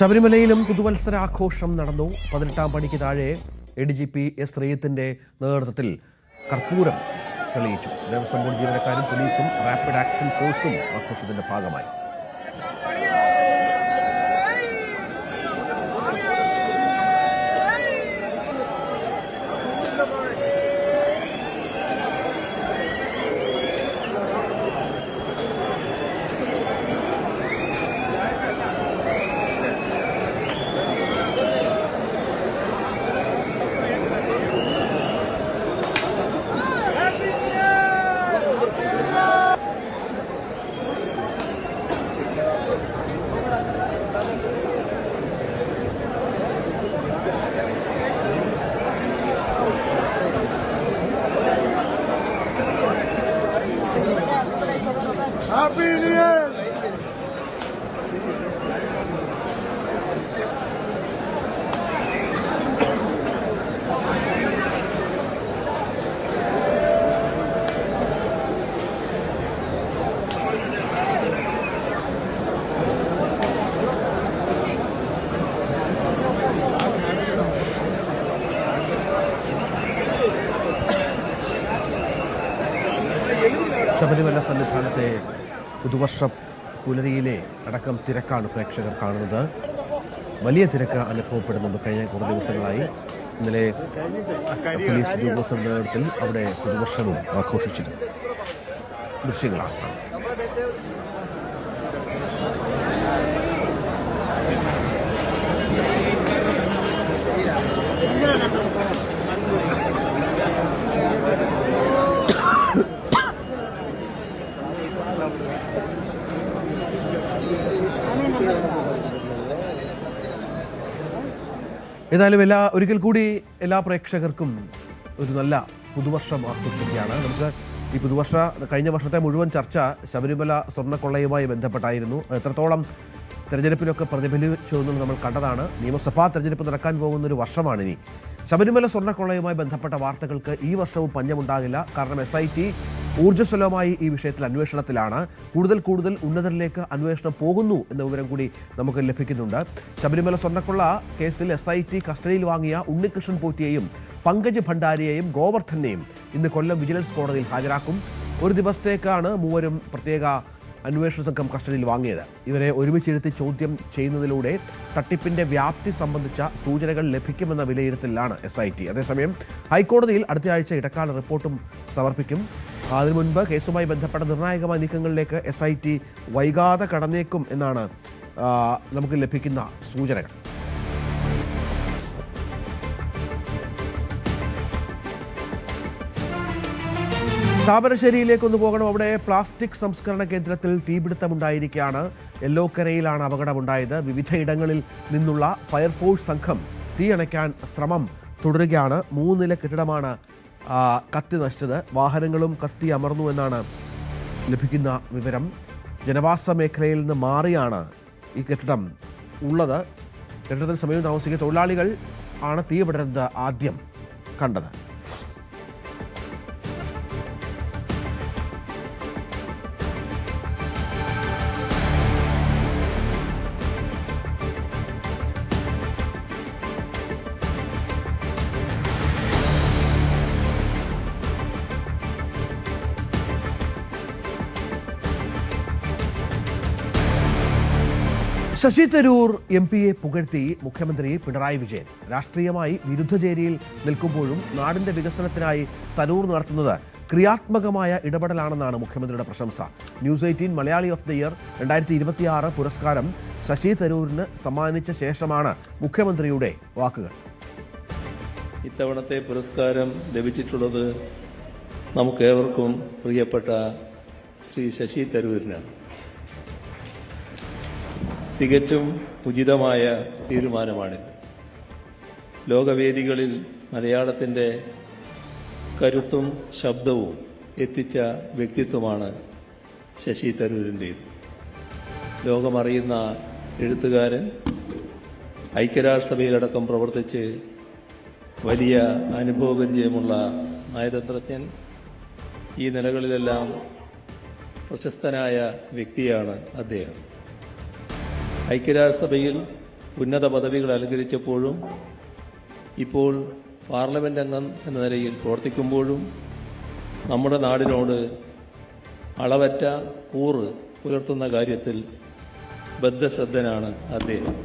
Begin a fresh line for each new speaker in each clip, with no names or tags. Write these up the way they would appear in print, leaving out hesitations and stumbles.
ശബരിമലയിലും പുതുവത്സരാഘോഷം നടന്നു. 18-ാം പടിക്ക് താഴെ ADGP S. റീയത്തിന്റെ നേതൃത്വത്തിൽ കർപ്പൂരം തെളിയിച്ചു. ദേവസ്വം ബോർഡ് ജീവനക്കാരും പോലീസും റാപ്പിഡ് ആക്ഷൻ ഫോഴ്സും ആഘോഷത്തിന്റെ ഭാഗമായി.
Happy New Year!
ശബരിമല സന്നിധാനത്തെ പുതുവർഷ പുലരിയിലെ അടക്കം തിരക്കാണ് പ്രേക്ഷകർ കാണുന്നത്. വലിയ തിരക്ക് അനുഭവപ്പെടുന്നുണ്ട്. കഴിഞ്ഞ കുറേ ദിവസങ്ങളായി ഇന്നലെ പോലീസ് ഉദ്യോഗസ്ഥരുടെ നേതൃത്വത്തിൽ അവിടെ പുതുവർഷവും ആഘോഷിച്ചിരുന്നു. ദൃശ്യങ്ങളാണ് കാണുന്നത്. ഏതായാലും ഒരിക്കൽ കൂടി എല്ലാ പ്രേക്ഷകർക്കും ഒരു നല്ല പുതുവർഷം ആഘോഷിക്കുകയാണ്. നമുക്ക് ഈ കഴിഞ്ഞ വർഷത്തെ മുഴുവൻ ചർച്ച ശബരിമല സ്വർണ്ണക്കൊള്ളയുമായി ബന്ധപ്പെട്ടായിരുന്നു. എത്രത്തോളം തെരഞ്ഞെടുപ്പിലൊക്കെ പ്രതിഫലിച്ചു എന്നും നമ്മൾ കണ്ടതാണ്. നിയമസഭാ തെരഞ്ഞെടുപ്പ് നടക്കാൻ പോകുന്നൊരു വർഷമാണിനി. ശബരിമല സ്വർണ്ണക്കൊള്ളയുമായി ബന്ധപ്പെട്ട വാർത്തകൾക്ക് ഈ വർഷവും പഞ്ഞമുണ്ടാകില്ല. കാരണം SIT ഊർജ്ജസ്വലമായി ഈ വിഷയത്തിൽ അന്വേഷണത്തിലാണ്. കൂടുതൽ ഉന്നതരിലേക്ക് അന്വേഷണം പോകുന്നു എന്ന വിവരം കൂടി നമുക്ക് ലഭിക്കുന്നുണ്ട്. ശബരിമല സ്വർണ്ണക്കൊള്ള കേസിൽ SIT കസ്റ്റഡിയിൽ വാങ്ങിയ ഉണ്ണികൃഷ്ണൻ പോറ്റിയെയും പങ്കജ് ഭണ്ഡാരിയെയും ഗോവർദ്ധനെയും ഇന്ന് കൊല്ലം വിജിലൻസ് കോടതിയിൽ ഹാജരാക്കും. ഒരു ദിവസത്തേക്കാണ് മൂവരും പ്രത്യേക അന്വേഷണ സംഘം കസ്റ്റഡിയിൽ വാങ്ങിയത്. ഇവരെ ഒരുമിച്ചിരുത്തി ചോദ്യം ചെയ്യുന്നതിലൂടെ തട്ടിപ്പിന്റെ വ്യാപ്തി സംബന്ധിച്ച സൂചനകൾ ലഭിക്കുമെന്ന വിലയിരുത്തലിലാണ് SIT. അതേസമയം ഹൈക്കോടതിയിൽ അടുത്ത ആഴ്ച ഇടക്കാല റിപ്പോർട്ടും സമർപ്പിക്കും. അതിനു മുൻപ് കേസുമായി ബന്ധപ്പെട്ട നിർണായകമായ നീക്കങ്ങളിലേക്ക് SIT വൈകാതെ കടന്നേക്കും എന്നാണ് നമുക്ക് ലഭിക്കുന്ന സൂചനകൾ. താമരശ്ശേരിയിലേക്കൊന്ന് പോകണം. അവിടെ പ്ലാസ്റ്റിക് സംസ്കരണ കേന്ദ്രത്തിൽ തീപിടുത്തമുണ്ടായിരിക്കുകയാണ്. യെല്ലോക്കരയിലാണ് അപകടമുണ്ടായത്. വിവിധയിടങ്ങളിൽ നിന്നുള്ള ഫയർഫോഴ്സ് സംഘം തീ അണയ്ക്കാൻ ശ്രമം തുടരുകയാണ്. 3 നില കെട്ടിടമാണ് കത്തി നശിച്ചത്. വാഹനങ്ങളും കത്തി അമർന്നു എന്നാണ് ലഭിക്കുന്ന വിവരം. ജനവാസ മേഖലയിൽ നിന്ന് മാറിയാണ് ഈ കെട്ടിടം ഉള്ളത്. കെട്ടിടത്തിന് സമീപം താമസിക്കുന്ന തൊഴിലാളികൾ ആണ് തീ പടരുന്നത് ആദ്യം കണ്ടത്. ശശി തരൂർ MP-യെ പുകഴ്ത്തി മുഖ്യമന്ത്രി പിണറായി വിജയൻ. രാഷ്ട്രീയമായി വിരുദ്ധചേരിയിൽ നിൽക്കുമ്പോഴും നാടിന്റെ വികസനത്തിനായി തരൂർ നടത്തുന്നത് ക്രിയാത്മകമായ ഇടപെടലാണെന്നാണ് മുഖ്യമന്ത്രിയുടെ പ്രശംസ. News 18 Malayali of the year 2026 പുരസ്കാരം ശശി തരൂരിന് സമ്മാനിച്ച ശേഷമാണ് മുഖ്യമന്ത്രിയുടെ വാക്കുകൾ.
ഇത്തവണത്തെ പുരസ്കാരം ലഭിച്ചിട്ടുള്ളത് നമുക്കേവർക്കും പ്രിയപ്പെട്ട ശ്രീ ശശി തരൂരിനാണ്. തികച്ചും ഉചിതമായ തീരുമാനമാണിത്. ലോകവേദികളിൽ മലയാളത്തിൻ്റെ കരുത്തും ശബ്ദവും എത്തിച്ച വ്യക്തിത്വമാണ് ശശി തരൂരിൻ്റേത്. ലോകമറിയുന്ന എഴുത്തുകാരൻ, ഐക്യരാഷ്ട്രസഭയിലടക്കം പ്രവർത്തിച്ച് വലിയ അനുഭവപരിചയമുള്ള നയതന്ത്രജ്ഞൻ, ഈ നിലകളിലെല്ലാം പ്രശസ്തനായ വ്യക്തിയാണ് അദ്ദേഹം. ഐക്യരാഷ്ട്രസഭയിൽ ഉന്നത പദവികൾ അലങ്കരിച്ചപ്പോഴും ഇപ്പോൾ പാർലമെന്റ് അംഗം എന്ന നിലയിൽ പ്രവർത്തിക്കുമ്പോഴും നമ്മുടെ നാടിനോട് അളവറ്റ കൂറ് പുലർത്തുന്ന കാര്യത്തിൽ ബദ്ധശ്രദ്ധനാണ് അദ്ദേഹം.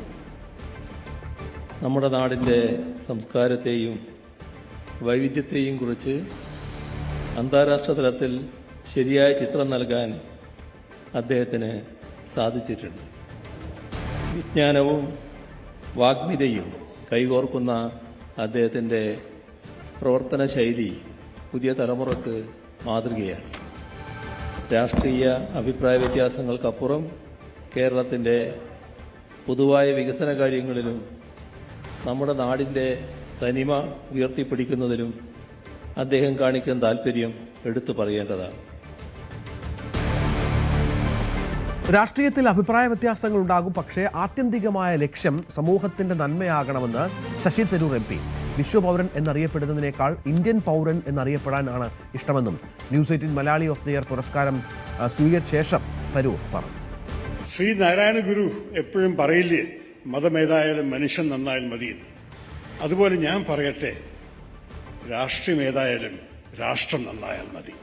നമ്മുടെ നാടിൻ്റെ സംസ്കാരത്തെയും വൈവിധ്യത്തെയും കുറിച്ച് അന്താരാഷ്ട്ര തലത്തിൽ ശരിയായ ചിത്രം നൽകാൻ അദ്ദേഹത്തിന് സാധിച്ചിട്ടുണ്ട്. വിജ്ഞാനവും വാഗ്മിതയും കൈകോർക്കുന്ന അദ്ദേഹത്തിൻ്റെ പ്രവർത്തന ശൈലി പുതിയ തലമുറക്ക് മാതൃകയാണ്. രാഷ്ട്രീയ അഭിപ്രായ വ്യത്യാസങ്ങൾക്കപ്പുറം കേരളത്തിൻ്റെ പൊതുവായ വികസന കാര്യങ്ങളിലും നമ്മുടെ നാടിൻ്റെ തനിമ ഉയർത്തിപ്പിടിക്കുന്നതിലും അദ്ദേഹം കാണിക്കുന്ന താൽപ്പര്യം എടുത്തു പറയേണ്ടതാണ്.
രാഷ്ട്രീയത്തിൽ അഭിപ്രായ വ്യത്യാസങ്ങൾ ഉണ്ടാകും, പക്ഷേ ആത്യന്തികമായ ലക്ഷ്യം സമൂഹത്തിന്റെ നന്മയാകണമെന്ന് ശശി തരൂർ MP. വിശ്വപൗരൻ എന്നറിയപ്പെടുന്നതിനേക്കാൾ ഇന്ത്യൻ പൗരൻ എന്നറിയപ്പെടാനാണ് ഇഷ്ടമെന്നും news 18 Malayali of the year പുരസ്കാരം സ്വീകരിച്ച ശേഷം തരൂർ പറഞ്ഞു.
ശ്രീ നാരായണ ഗുരു എപ്പോഴും പറയില്ലേ, മതമേതായാലും മനുഷ്യൻ നന്നായാൽ മതിയെന്ന്. അതുപോലെ ഞാൻ പറയട്ടെ, രാഷ്ട്രീയം ഏതായാലും രാഷ്ട്രം നന്നായാൽ മതി.